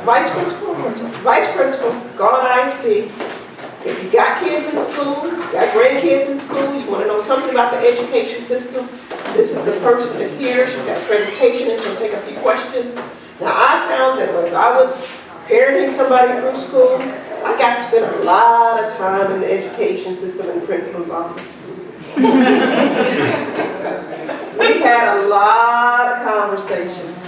Vice Principal, Garland ISD. If you got kids in school, you got grandkids in school, you want to know something about the education system, this is the person that hears. She's got a presentation and she'll take a few questions. Now I found that as I was parenting somebody through school, I got to spend a lot of time in the education system in the principal's office. We had a lot of conversations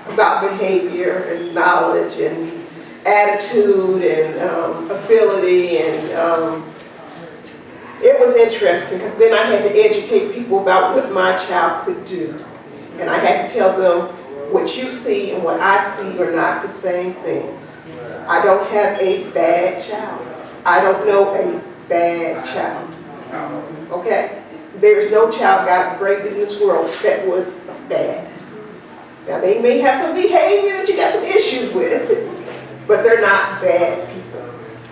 about behavior and knowledge and attitude and ability, and it was interesting because then I had to educate people about what my child could do. And I had to tell them what you see and what I see are not the same things. I don't have a bad child. I don't know a bad child. Okay? There's no child God created in this world that was bad. Now they may have some behavior that you got some issues with, but they're not bad people.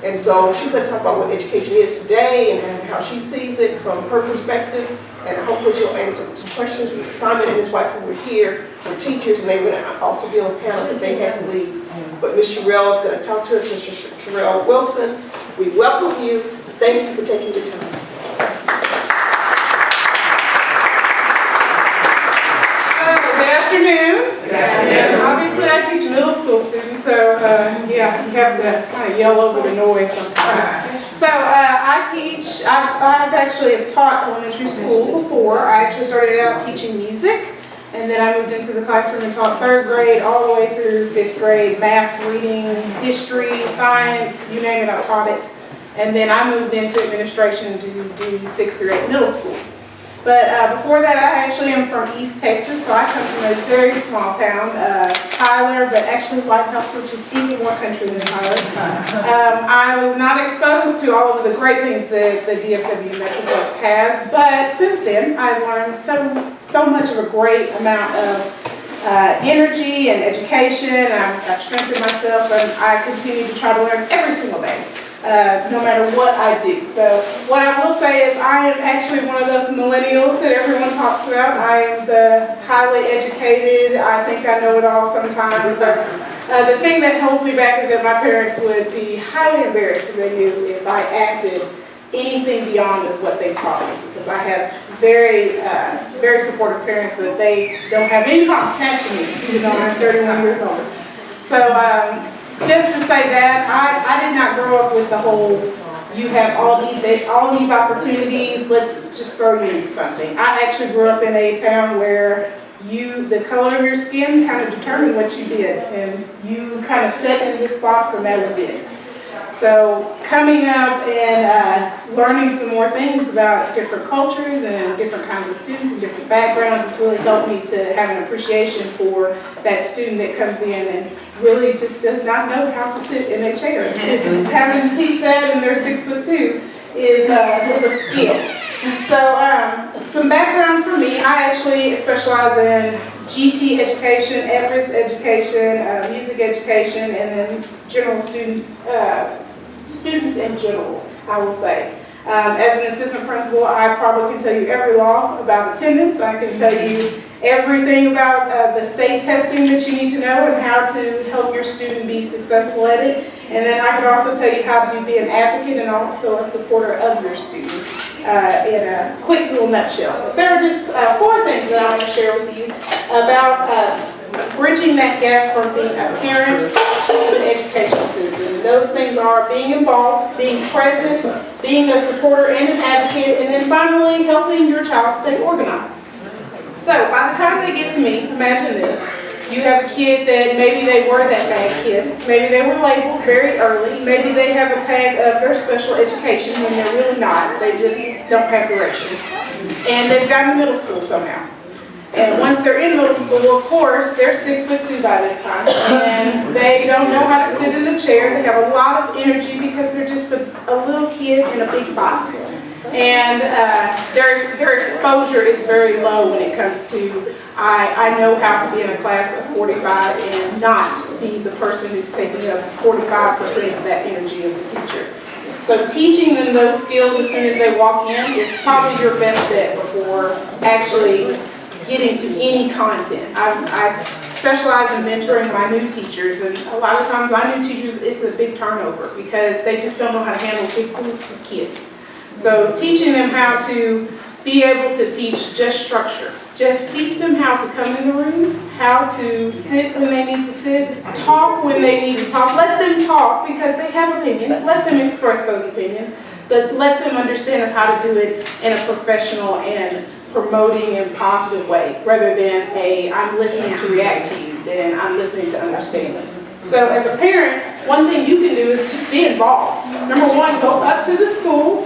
And so she's going to talk about what education is today and how she sees it from her perspective. And hopefully she'll answer some questions. Simon and his wife who were here were teachers, and they were going to also be on the panel that they had to leave. But Ms. Cherelle is going to talk to us, Mr. Cherelle Wilson. We welcome you. Thank you for taking the time. Good afternoon. Obviously, I teach middle school students, so yeah, you have to kind of yell over the noise sometimes. So I've actually taught elementary school before. I actually started out teaching music, and then I moved into the classroom and taught 3rd grade all the way through 5th grade, math, reading, history, science, you name it, I taught it. And then I moved into administration to do 6th through 8th middle school. But before that, I actually am from East Texas, so I come from a very small town, Tyler, but actually White House, which is even more country than Tyler. I was not exposed to all of the great things that the DFW Metroplex has, but since then, I've learned so much of a great amount of energy and education. I've strengthened myself, and I continue to try to learn every single day. No matter what I do. So what I will say is I am actually one of those millennials that everyone talks about. I am the highly educated, I think I know it all sometimes, but the thing that holds me back is that my parents would be highly embarrassed if they knew if I acted anything beyond what they taught me, because I have very supportive parents, but they don't have any problem snatching me, even though I'm 31 years old. So just to say that, I did not grow up with the whole, you have all these opportunities, let's just throw you into something. I actually grew up in a town where the color of your skin kind of determined what you did, and you kind of set in this box and that was it. So coming up and learning some more things about different cultures and different kinds of students and different backgrounds has really helped me to have an appreciation for that student that comes in and really just does not know how to sit in a chair. Having to teach that, and they're 6'2", is a skill. So some background for me, I actually specialize in GT education, EPRIS education, music education, and then general students in general, I will say. As an assistant principal, I probably can tell you every law about attendance. I can tell you everything about the state testing that you need to know and how to help your student be successful at it. And then I can also tell you how to be an advocate and also a supporter of your student in a quick little nutshell. But there are just 4 things that I want to share with you about bridging that gap from being a parent to the education system. And those things are being involved, being present, being a supporter and an advocate, and then finally helping your child stay organized. So by the time they get to me, imagine this. You have a kid that maybe they were that bad kid. Maybe they were labeled very early. Maybe they have a tag of their special education when they're really not. They just don't have direction. And they've gotten middle school somehow. And once they're in middle school, of course, they're 6'2" by this time. And they don't know how to sit in a chair. They have a lot of energy because they're just a little kid in a big body. And their exposure is very low when it comes to, I know how to be in a class of 45 and not be the person who's taking up 45% of that energy of the teacher. So teaching them those skills as soon as they walk in is probably your best bet before actually get into any content. I specialize in mentoring my new teachers, and a lot of times my new teachers, it's a big turnover because they just don't know how to handle big groups of kids. So teaching them how to be able to teach just structure. Just teach them how to come in the room, how to sit when they need to sit, talk when they need to talk. Let them talk because they have opinions. Let them express those opinions, but let them understand how to do it in a professional and promoting and positive way, rather than I'm listening to react to you, than I'm listening to understand you. So as a parent, one thing you can do is just be involved. Number one, go up to the school,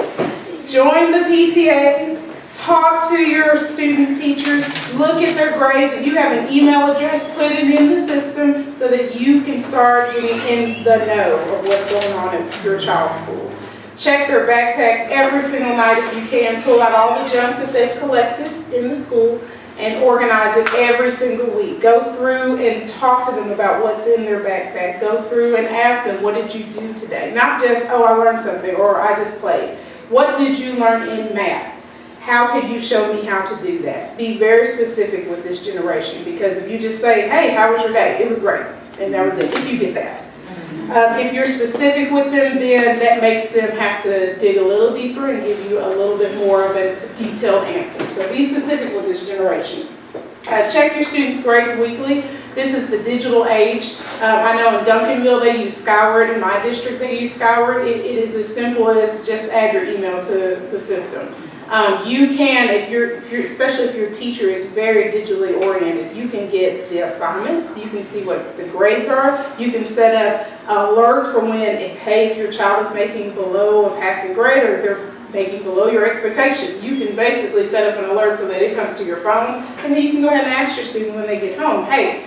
join the PTA, talk to your students' teachers, look at their grades. If you have an email address, put it in the system so that you can start getting in the know of what's going on at your child's school. Check their backpack every single night if you can. Pull out all the junk that they've collected in the school and organize it every single week. Go through and talk to them about what's in their backpack. Go through and ask them, what did you do today? Not just, oh, I learned something, or I just played. What did you learn in math? How could you show me how to do that? Be very specific with this generation, because if you just say, hey, how was your day? It was great, and that was it, if you get that. If you're specific with them, then that makes them have to dig a little deeper and give you a little bit more of a detailed answer. So be specific with this generation. Check your students' grades weekly. This is the digital age. I know in Duncanville they use Skyward. In my district they use Skyward. It is as simple as just add your email to the system. You can, especially if your teacher is very digitally oriented, you can get the assignments, you can see what the grades are, you can set up alerts for when, if your child is making below a passing grade or they're making below your expectation, you can basically set up an alert so that it comes to your phone, and then you can go ahead and ask your student when they get home, hey,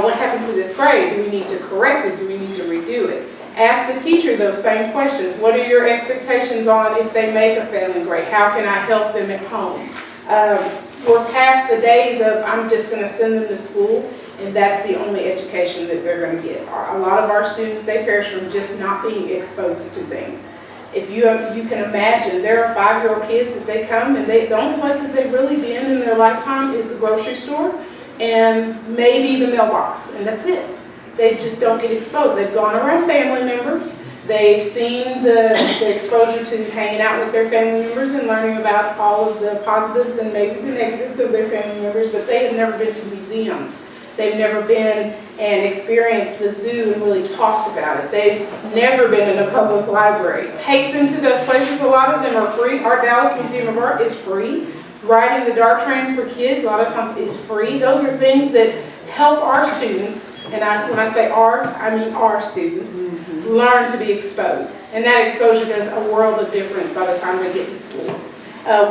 what happened to this grade? Do we need to correct it? Do we need to redo it? Ask the teacher those same questions. What are your expectations on if they make a failing grade? How can I help them at home? We're past the days of I'm just going to send them to school and that's the only education that they're going to get. A lot of our students, they perish from just not being exposed to things. If you can imagine, there are 5-year-old kids that they come and the only places they've really been in their lifetime is the grocery store and maybe the mailbox, and that's it. They just don't get exposed. They've gone around family members. They've seen the exposure to hanging out with their family members and learning about all of the positives and maybe the negatives of their family members, but they have never been to museums. They've never been and experienced the zoo and really talked about it. They've never been in a public library. Take them to those places. A lot of them are free. Our Dallas Museum of Art is free. Riding the DART train for kids, a lot of times it's free. Those are things that help our students, and when I say our, I mean our students, learn to be exposed. And that exposure does a world of difference by the time they get to school.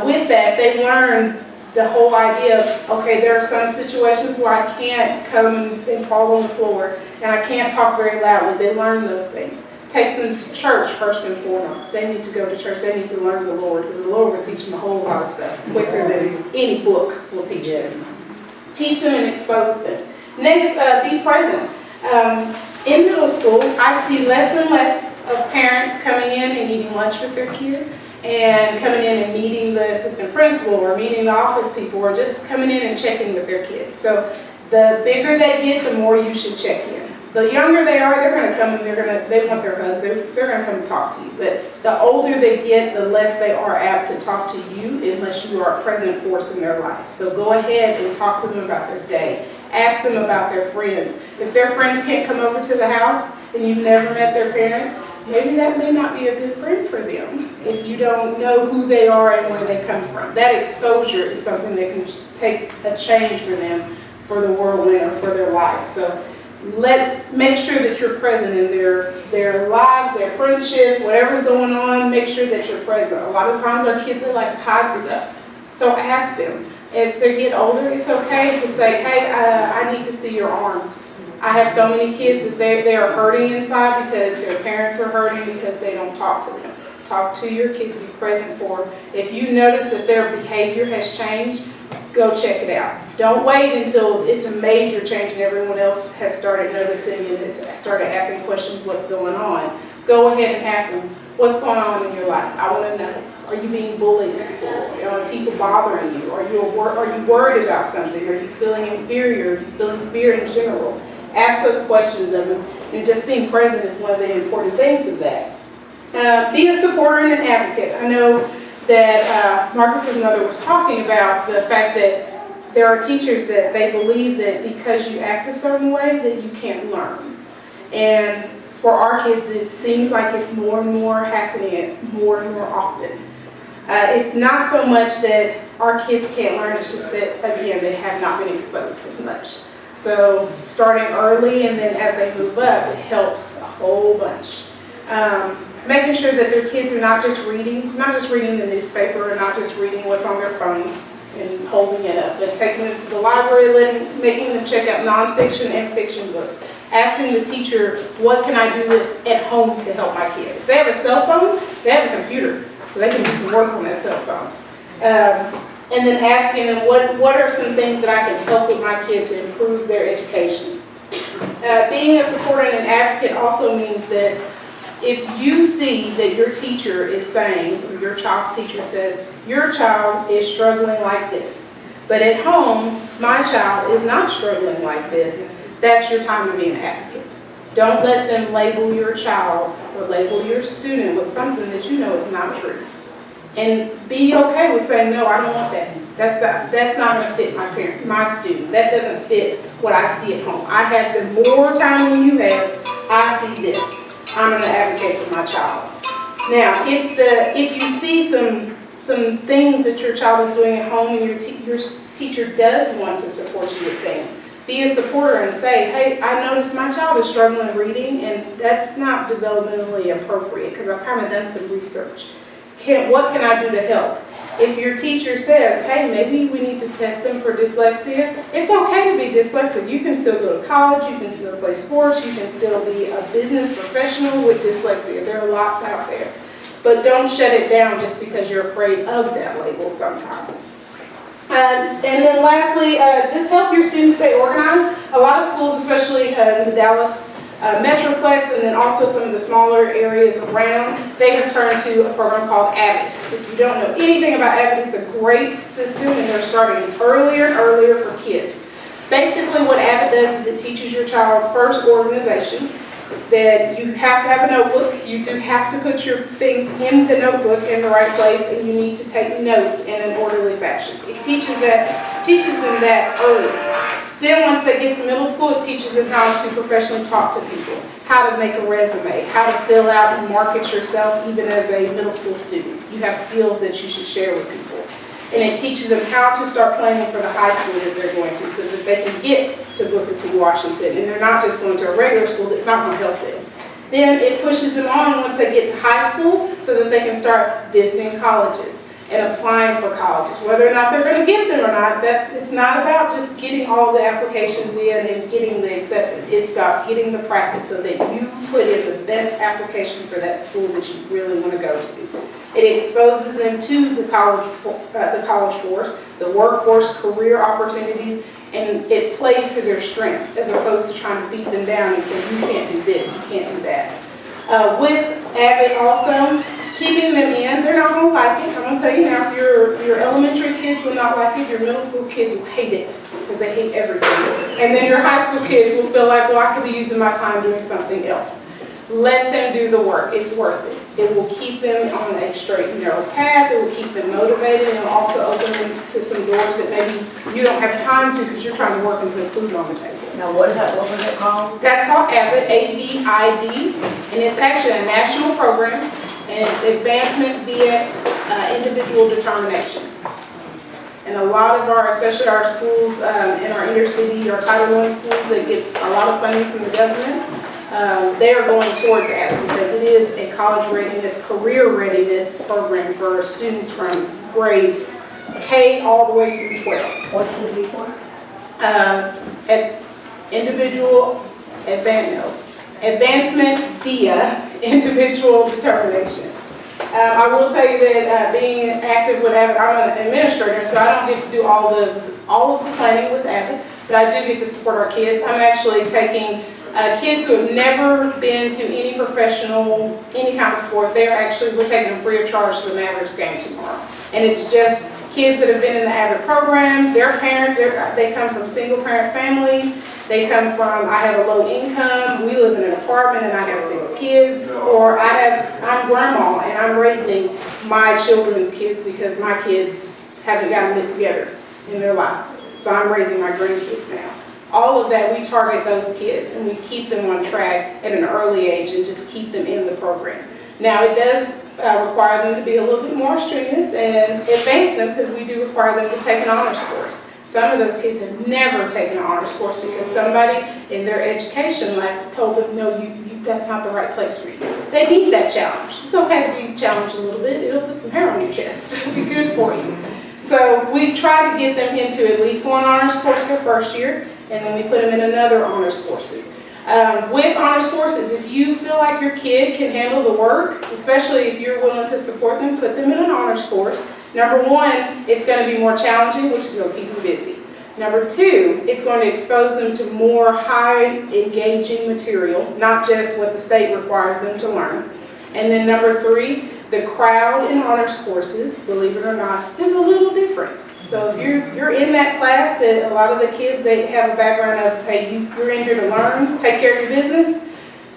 With that, they learn the whole idea of, okay, there are some situations where I can't come and fall on the floor, and I can't talk very loudly. They learn those things. Take them to church first and foremost. They need to go to church. They need to learn the Lord, because the Lord will teach them a whole lot of stuff quicker than any book will teach them. Teach them and expose them. Next, be present. In middle school, I see less and less of parents coming in and eating lunch with their kid, and coming in and meeting the assistant principal or meeting the office people, or just coming in and checking with their kids. So the bigger they get, the more you should check in. The younger they are, they're going to come and they want their hugs. They're going to come and talk to you. But the older they get, the less they are apt to talk to you unless you are a present force in their life. So go ahead and talk to them about their day. Ask them about their friends. If their friends can't come over to the house and you've never met their parents, maybe that may not be a good friend for them if you don't know who they are and where they come from. That exposure is something that can take a change for them, for the whirlwind or for their life. So make sure that you're present in their lives, their friendships, whatever's going on, make sure that you're present. A lot of times our kids, they like to hide stuff. So ask them. As they get older, it's okay to say, hey, I need to see your arms. I have so many kids that they are hurting inside because their parents are hurting because they don't talk to them. Talk to your kids, be present for them. If you notice that their behavior has changed, go check it out. Don't wait until it's a major change and everyone else has started noticing and has started asking questions, what's going on. Go ahead and ask them, what's going on in your life? I want to know. Are you being bullied in school? Are people bothering you? Are you worried about something? Are you feeling inferior? Are you feeling fear in general? Ask those questions of them, and just being present is one of the important things of that. Be a supporter and an advocate. I know that Marcus's mother was talking about the fact that there are teachers that they believe that because you act a certain way that you can't learn. And for our kids, it seems like it's more and more happening more and more often. It's not so much that our kids can't learn, it's just that, again, they have not been exposed as much. So starting early and then as they move up, it helps a whole bunch. Making sure that their kids are not just reading the newspaper or not just reading what's on their phone and holding it up, but taking them to the library, making them check out nonfiction and fiction books. Asking the teacher, what can I do at home to help my kid? If they have a cell phone, they have a computer, so they can do some work on that cell phone. And then asking them, what are some things that I can help with my kid to improve their education? Being a supporter and an advocate also means that if you see that your teacher is saying, or your child's teacher says, your child is struggling like this, but at home, my child is not struggling like this, that's your time to be an advocate. Don't let them label your child or label your student with something that you know is not true. And be okay with saying, no, I don't want that. That's not going to fit my student. That doesn't fit what I see at home. I have the more time than you have, I see this. I'm going to advocate for my child. Now, if you see some things that your child is doing at home and your teacher does want to support you with things, be a supporter and say, hey, I noticed my child is struggling reading and that's not developmentally appropriate because I've kind of done some research. What can I do to help? If your teacher says, hey, maybe we need to test them for dyslexia, it's okay to be dyslexic. You can still go to college, you can still play sports, you can still be a business professional with dyslexia. There are lots out there. But don't shut it down just because you're afraid of that label sometimes. And then lastly, just help your students stay organized. A lot of schools, especially in the Dallas Metroplex and then also some of the smaller areas around, they have turned to a program called Avid. If you don't know anything about Avid, it's a great system and they're starting earlier and earlier for kids. Basically what Avid does is it teaches your child first organization, that you have to have a notebook, you do have to put your things in the notebook in the right place and you need to take notes in an orderly fashion. It teaches them that early. Then once they get to middle school, it teaches them how to professionally talk to people, how to make a resume, how to fill out and market yourself even as a middle school student. You have skills that you should share with people. And it teaches them how to start planning for the high school that they're going to so that they can get to Booker T. Washington and they're not just going to a regular school that's not going to help them. Then it pushes them on once they get to high school so that they can start visiting colleges and applying for colleges. Whether or not they're going to get them or not, it's not about just getting all the applications in and getting the acceptance. It's about getting the practice so that you put in the best application for that school that you really want to go to. It exposes them to the college force, the workforce, career opportunities, and it plays to their strengths as opposed to trying to beat them down and say, you can't do this, you can't do that. With Avid also, keeping them in, they're not going to like it. I'm going to tell you now, your elementary kids will not like it, your middle school kids will hate it because they hate everything. And then your high school kids will feel like, well, I could be using my time doing something else. Let them do the work. It's worth it. It will keep them on a straight and narrow path. It will keep them motivated. And it will also open them to some doors that maybe you don't have time to because you're trying to work and put food on the table. Now what was it called? That's called AVID, A-V-I-D. And it's actually a national program. And it's advancement via individual determination. And a lot of our, especially our schools in our inner city, our Title I schools that get a lot of funding from the government, they are going towards AVID because it is a college readiness, career readiness program for students from grades K all the way through 12. What's it before? Advancement via individual determination. I will tell you that being active with AVID, I'm an administrator, so I don't get to do all of the planning with AVID, but I do get to support our kids. I'm actually taking Kids who have never been to any professional, any kind of sport, we're taking them free of charge to the Mavericks game tomorrow. And it's just kids that have been in the AVID program, their parents, they come from single parent families, they come from, I have a low income, we live in an apartment and I have 6 kids, or I'm grandma and I'm raising my children's kids because my kids haven't gotten it together in their lives. So I'm raising my grandkids now. All of that, we target those kids and we keep them on track at an early age and just keep them in the program. Now it does require them to be a little bit more strenuous and advance them because we do require them to take an honors course. Some of those kids have never taken an honors course because somebody in their education life told them, no, that's not the right place for you. They need that challenge. It's okay to be challenged a little bit. It'll put some hair on your chest. It'll be good for you. So we try to get them into at least one honors course their first year, and then we put them in another honors courses. With honors courses, if you feel like your kid can handle the work, especially if you're willing to support them, put them in an honors course. Number one, it's going to be more challenging, which is going to keep them busy. Number two, it's going to expose them to more high engaging material, not just what the state requires them to learn. And then number three, the crowd in honors courses, believe it or not, is a little different. So if you're in that class that a lot of the kids, they have a background of, hey, you're in here to learn, take care of your business,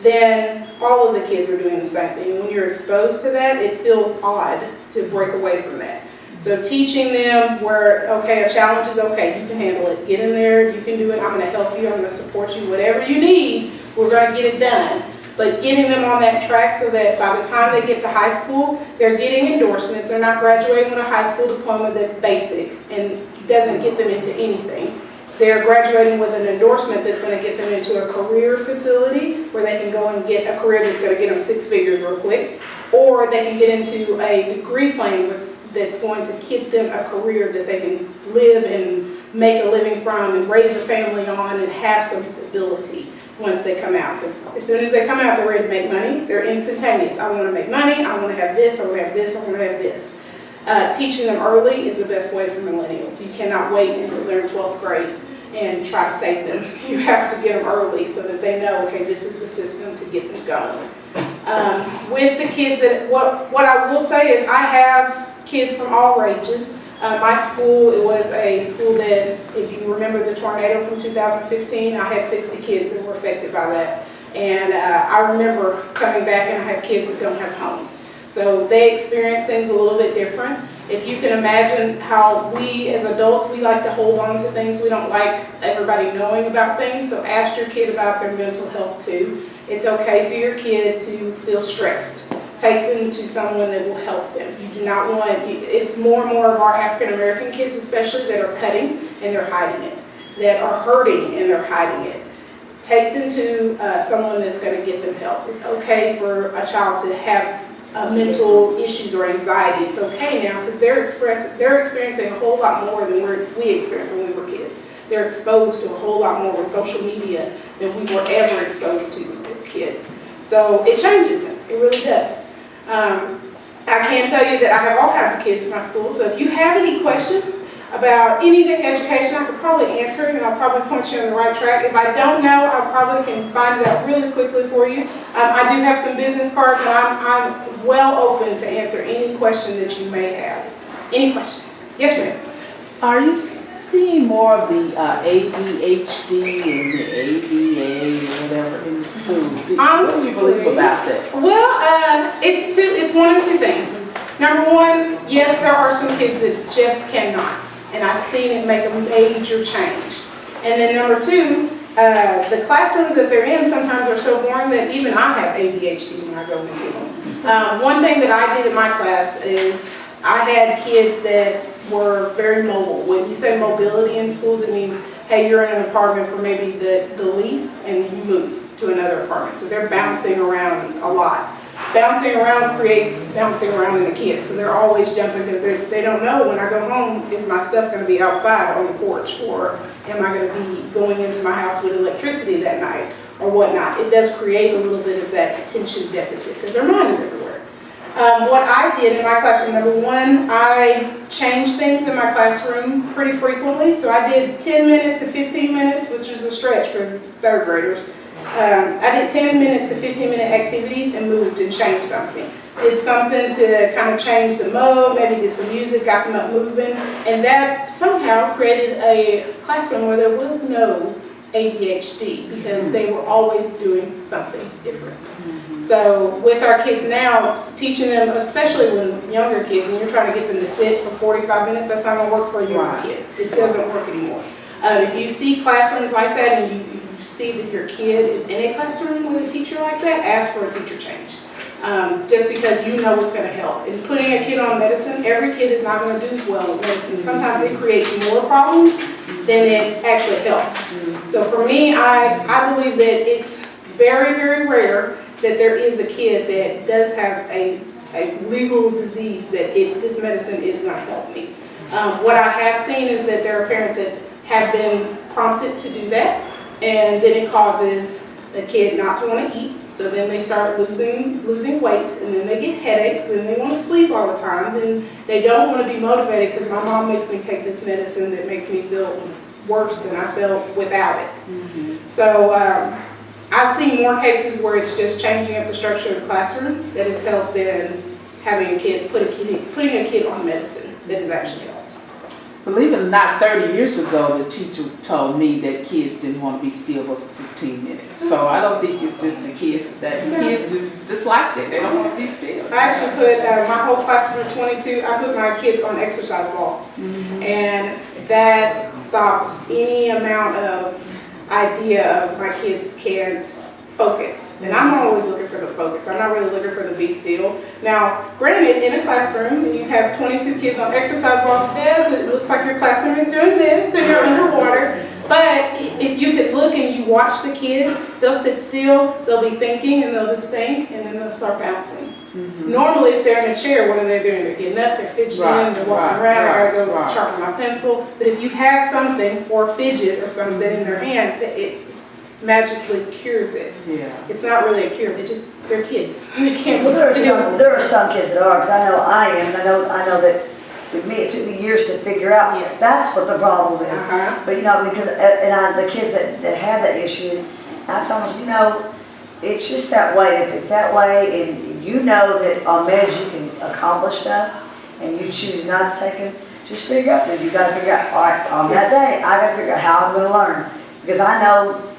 then all of the kids are doing the same thing. And when you're exposed to that, it feels odd to break away from that. So teaching them where, okay, a challenge is okay, you can handle it. Get in there, you can do it, I'm going to help you, I'm going to support you, whatever you need, we're going to get it done. But getting them on that track so that by the time they get to high school, they're getting endorsements. They're not graduating with a high school diploma that's basic and doesn't get them into anything. They're graduating with an endorsement that's going to get them into a career facility where they can go and get a career that's going to get them 6 figures real quick. Or they can get into a degree plan that's going to get them a career that they can live and make a living from and raise a family on and have some stability once they come out. Because as soon as they come out, they're ready to make money. They're instantaneous. I want to make money. I want to have this. I want to have this. I want to have this. Teaching them early is the best way for millennials. You cannot wait until they're in 12th grade and try to save them. You have to get them early so that they know, okay, this is the system to get them going. With the kids, what I will say is I have kids from all ranges. My school, it was a school that, if you remember the tornado from 2015, I had 60 kids that were affected by that. And I remember coming back and I have kids that don't have homes. So they experience things a little bit different. If you can imagine how we as adults, we like to hold on to things. We don't like everybody knowing about things. So ask your kid about their mental health too. It's okay for your kid to feel stressed. Take them to someone that will help them. You do not want, it's more and more of our African American kids especially that are cutting and they're hiding it, that are hurting and they're hiding it. Take them to someone that's going to get them help. It's okay for a child to have mental issues or anxiety. It's okay now because they're experiencing a whole lot more than we experienced when we were kids. They're exposed to a whole lot more with social media than we were ever exposed to as kids. So it changes them. It really does. I can tell you that I have all kinds of kids in my school, so if you have any questions about anything education, I could probably answer it and I'll probably point you on the right track. If I don't know, I probably can find it out really quickly for you. I do have some business cards and I'm well open to answer any question that you may have. Any questions? Yes, ma'am. Are you seeing more of the ADHD and the ABA or whatever in the school? What do you believe about that? Well, it's one or two things. Number one, yes, there are some kids that just cannot, and I've seen it make a major change. And then number two, the classrooms that they're in sometimes are so boring that even I have ADHD when I go into them. One thing that I did in my class is I had kids that were very mobile. When you say mobility in schools, it means, hey, you're in an apartment for maybe the lease and then you move to another apartment. So they're bouncing around a lot. Bouncing around creates bouncing around in the kids. So they're always jumping because they don't know when I go home, is my stuff going to be outside on the porch, or am I going to be going into my house with electricity that night or whatnot. It does create a little bit of that attention deficit because their mind is everywhere. What I did in my classroom, number one, I changed things in my classroom pretty frequently. So I did 10 minutes to 15 minutes, which was a stretch for third graders. I did 10 minutes to 15-minute activities and moved and changed something. Did something to kind of change the mode, maybe did some music, got them up moving, and that somehow created a classroom where there was no ADHD because they were always doing something different. So with our kids now, teaching them, especially when younger kids, and you're trying to get them to sit for 45 minutes, that's not going to work for a younger kid. It doesn't work anymore. If you see classrooms like that and you see that your kid is in a classroom with a teacher like that, ask for a teacher change. Just because you know what's going to help. And putting a kid on medicine, every kid is not going to do well with medicine. Sometimes it creates more problems than it actually helps. So for me, I believe that it's very, very rare that there is a kid that does have a legal disease that this medicine is going to help me. What I have seen is that there are parents that have been prompted to do that, and then it causes the kid not to want to eat. So then they start losing weight, and then they get headaches, then they want to sleep all the time, then they don't want to be motivated because my mom makes me take this medicine that makes me feel worse than I felt without it. So I've seen more cases where it's just changing up the structure of the classroom that has helped than having a kid, putting a kid on medicine that has actually helped. Believe it or not, 30 years ago, the teacher told me that kids didn't want to be still but for 15 minutes. So I don't think it's just the kids, that kids just like that. They don't want to be still. I actually put my whole classroom of 22, I put my kids on exercise balls. And that stops any amount of idea of my kids can't focus. And I'm always looking for the focus. I'm not really looking for the be still. Now, granted, in a classroom, you have 22 kids on exercise balls. Yes, it looks like your classroom is doing this and you're underwater. But if you could look and you watch the kids, they'll sit still, they'll be thinking, and they'll just think, and then they'll start bouncing. Normally, if they're in a chair, what are they doing? They're getting up, they're fidgeting, they're walking around, I gotta go sharpen my pencil. But if you have something, or fidget or something in their hand, it magically cures it. It's not really a cure, they're kids. They can't be still. There are some kids that are, because I know I am, I know that with me, it took me years to figure out that's what the problem is. But you know, because the kids that have that issue, I tell them, you know, it's just that way. If it's that way, and you know that on meds you can accomplish stuff, and you choose not to take them, just figure out that you got to figure out. All right, on that day, I got to figure out how I'm going to learn, because I know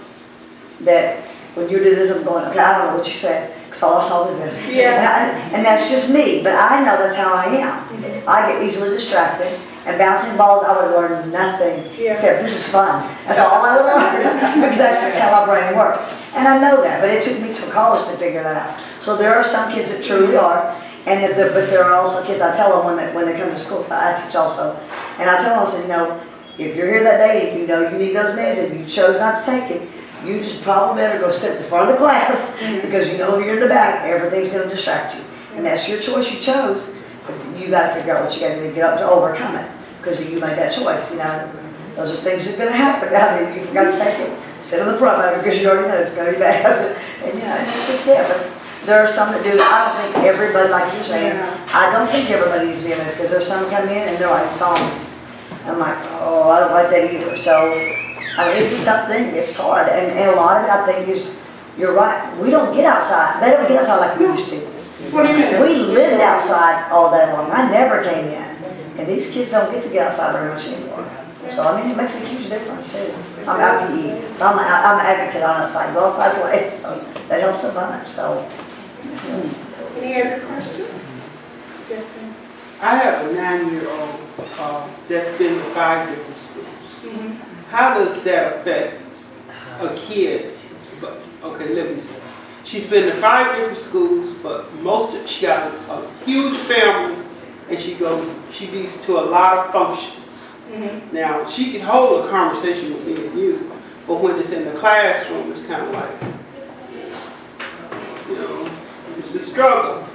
that when you do this, I'm going, okay, I don't know what you said. So all I saw was this. And that's just me, but I know that's how I am. I get easily distracted, and bouncing balls, I would have learned nothing except this is fun. That's all I would learn, because that's just how my brain works. And I know that, but it took me to college to figure that out. So there are some kids that truly are, but there are also kids, I tell them when they come to school, I teach also, and I tell them, I said, you know, if you're here that day and you know you need those meds and you chose not to take it, you just probably better go sit at the front of the class, because you know you're in the back, everything's going to distract you. And that's your choice you chose, but you got to figure out what you got to do to get up to overcome it, because you made that choice. You know, those are things that are going to happen. I mean, you forgot to take it, sit in the front of it, because you already know it's going to be bad. And you know, it's just but there are some that do. I don't think everybody, like you're saying, I don't think everybody needs VMS, because there's some come in and they're like zombies. I'm like, oh, I don't like that either. So I mean, it's a tough thing. It's hard, and a lot of it, I think, is you're right. We don't get outside. They don't get outside like we used to. What do you mean? We lived outside all day long. I never came in, and these kids don't get to get outside very much anymore. So I mean, it makes a huge difference too. I'm out to eat, so I'm an advocate on outside. Go outside play, so that helps a bunch. So. Any other questions? Yes, ma'am. I have a 9-year-old that's been to 5 different schools. How does that affect a kid? But okay, let me say. She's been to 5 different schools, but she got a huge family, and she be to a lot of functions. Now she can hold a conversation with me and you, but when it's in the classroom, it's kind of like, you know, it's a struggle.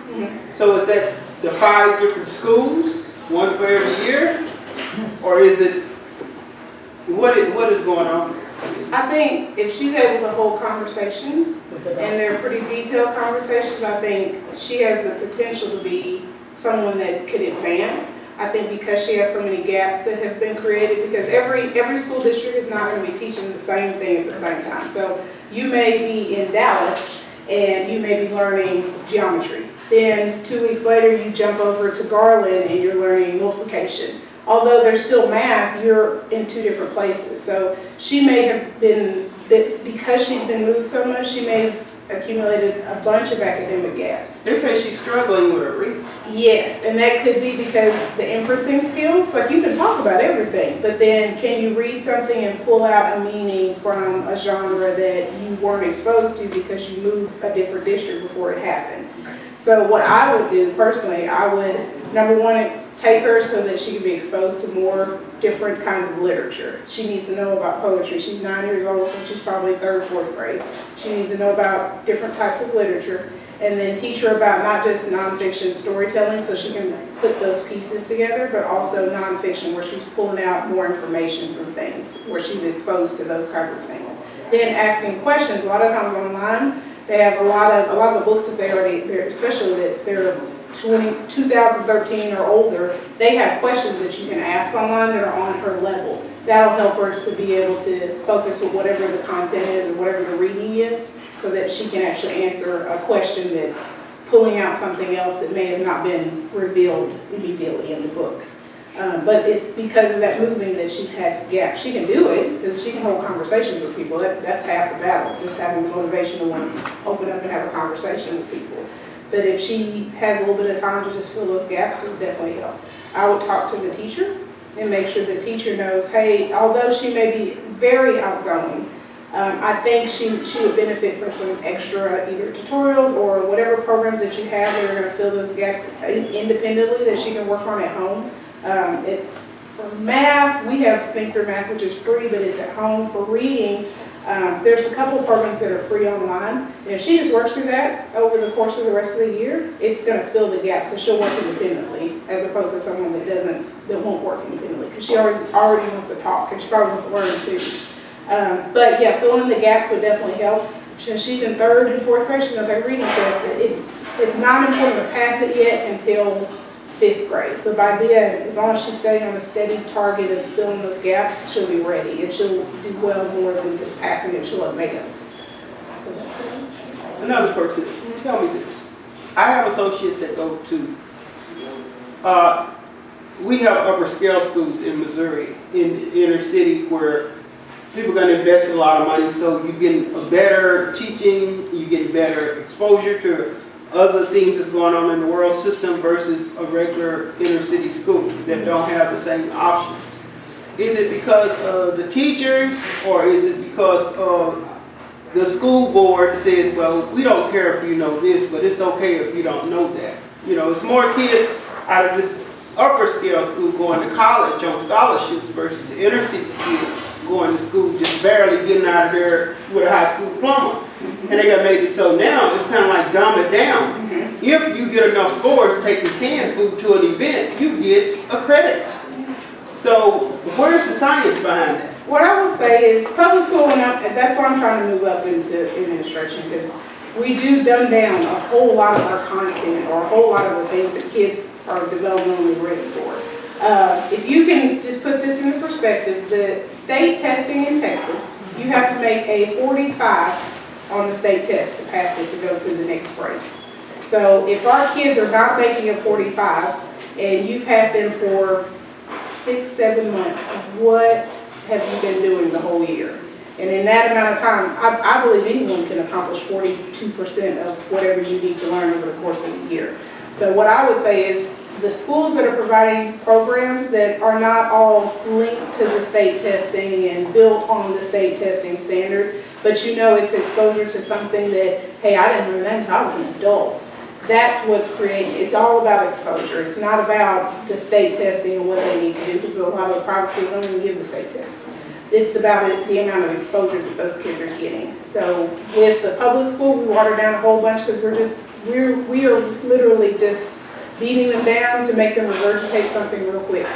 So is that the 5 different schools, one for every year, or is it? What is going on? I think if she's able to hold conversations, and they're pretty detailed conversations, I think she has the potential to be someone that could advance. I think because she has so many gaps that have been created, because every school district is not going to be teaching the same thing at the same time. So you may be in Dallas and you may be learning geometry. Then 2 weeks later you jump over to Garland and you're learning multiplication. Although there's still math, you're in 2 different places. So she may have been, because she's been moved so much, she may have accumulated a bunch of academic gaps. They say she's struggling with her reading. Yes, and that could be because the inferencing skills, like you can talk about everything, but then can you read something and pull out a meaning from a genre that you weren't exposed to because you moved a different district before it happened? So what I would do personally, I would, number one, take her so that she can be exposed to more different kinds of literature. She needs to know about poetry. She's 9 years old, so she's probably 3rd, 4th grade. She needs to know about different types of literature, and then teach her about not just nonfiction storytelling so she can put those pieces together, but also nonfiction where she's pulling out more information from things, where she's exposed to those kinds of things. Then asking questions. A lot of times online, they have a lot of the books that they're especially if they're 2013 or older, they have questions that you can ask online that are on her level. That'll help her to be able to focus with whatever the content is or whatever the reading is, so that she can actually answer a question that's pulling out something else that may have not been revealed immediately in the book. But it's because of that moving that she's had gaps. She can do it because she can hold conversations with people. That's half the battle, just having the motivation to want to open up and have a conversation with people. But if she has a little bit of time to just fill those gaps, it would definitely help. I would talk to the teacher and make sure the teacher knows, hey, although she may be very outgoing, I think she would benefit from some extra either tutorials or whatever programs that you have that are going to fill those gaps independently that she can work on at home. For math, we have Think Through Math, which is free, but it's at home. For reading, there's a couple of programs that are free online. And if she just works through that over the course of the rest of the year, it's going to fill the gaps because she'll work independently, as opposed to someone that won't work independently, because she already wants to talk and she probably wants to learn too. But yeah, filling the gaps would definitely help. Since she's in 3rd and 4th grade, she's going to take a reading test, but it's not important to pass it yet until 5th grade. But by then, as long as she's staying on a steady target of filling those gaps, she'll be ready and she'll do well more than just passing it. She'll advance. So that's what I'm saying. Another person, tell me this. I have associates that go to, we have upper scale schools in Missouri, in the inner city, where people are going to invest a lot of money, so you get a better teaching, you get better exposure to other things that's going on in the world system versus a regular inner city school that don't have the same options. Is it because of the teachers, or is it because of the school board says, well, we don't care if you know this, but it's okay if you don't know that? You know, it's more kids out of this upper scale school going to college on scholarships versus inner city kids going to school just barely getting out of there with a high school diploma. And they got made it so now it's kind of like dumb it down. If you get enough scores taking canned food to an event, you get a credit. So where's the science behind that? What I will say is public school went up, and that's why I'm trying to move up into administration, because we do dumb down a whole lot of our content or a whole lot of the things that kids are developmentally ready for. If you can just put this into perspective, the state testing in Texas, you have to make a 45 on the state test to pass it to go to the next grade. So if our kids are not making a 45 and you've had them for 6-7 months, what have you been doing the whole year? And in that amount of time, I believe anyone can accomplish 42% of whatever you need to learn over the course of the year. So what I would say is the schools that are providing programs that are not all linked to the state testing and built on the state testing standards, but you know it's exposure to something that, hey, I didn't learn that until I was an adult. That's what's creating, it's all about exposure. It's not about the state testing and what they need to do, because a lot of the private schools don't even give the state test. It's about the amount of exposure that those kids are getting. So with the public school, we water down a whole bunch because we are literally just beating them down to make them regurgitate something real quick.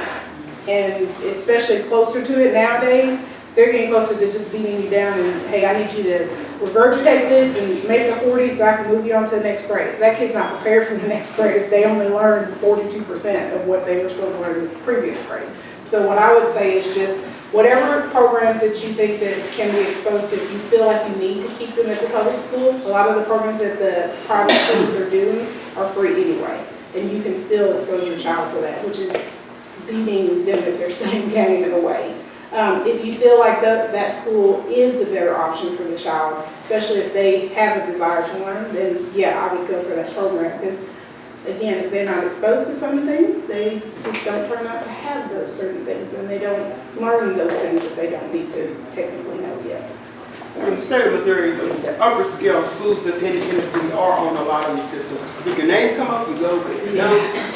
And especially closer to it nowadays, they're getting closer to just beating you down and, hey, I need you to regurgitate this and make a 40 so I can move you on to the next grade. That kid's not prepared for the next grade if they only learned 42% of what they were supposed to learn in the previous grade. So what I would say is just whatever programs that you think that can be exposed to, if you feel like you need to keep them at the public school, a lot of the programs that the private schools are doing are free anyway. And you can still expose your child to that, which is beating them at their same game in a way. If you feel like that school is the better option for the child, especially if they have a desire to learn, then yeah, I would go for that program. Because again, if they're not exposed to some things, they just don't turn out to have those certain things, and they don't learn those things that they don't need to technically know yet. In the state of Missouri, the upper scale schools that's in the city are on the lottery system. If your name come up, you go, but if you don't,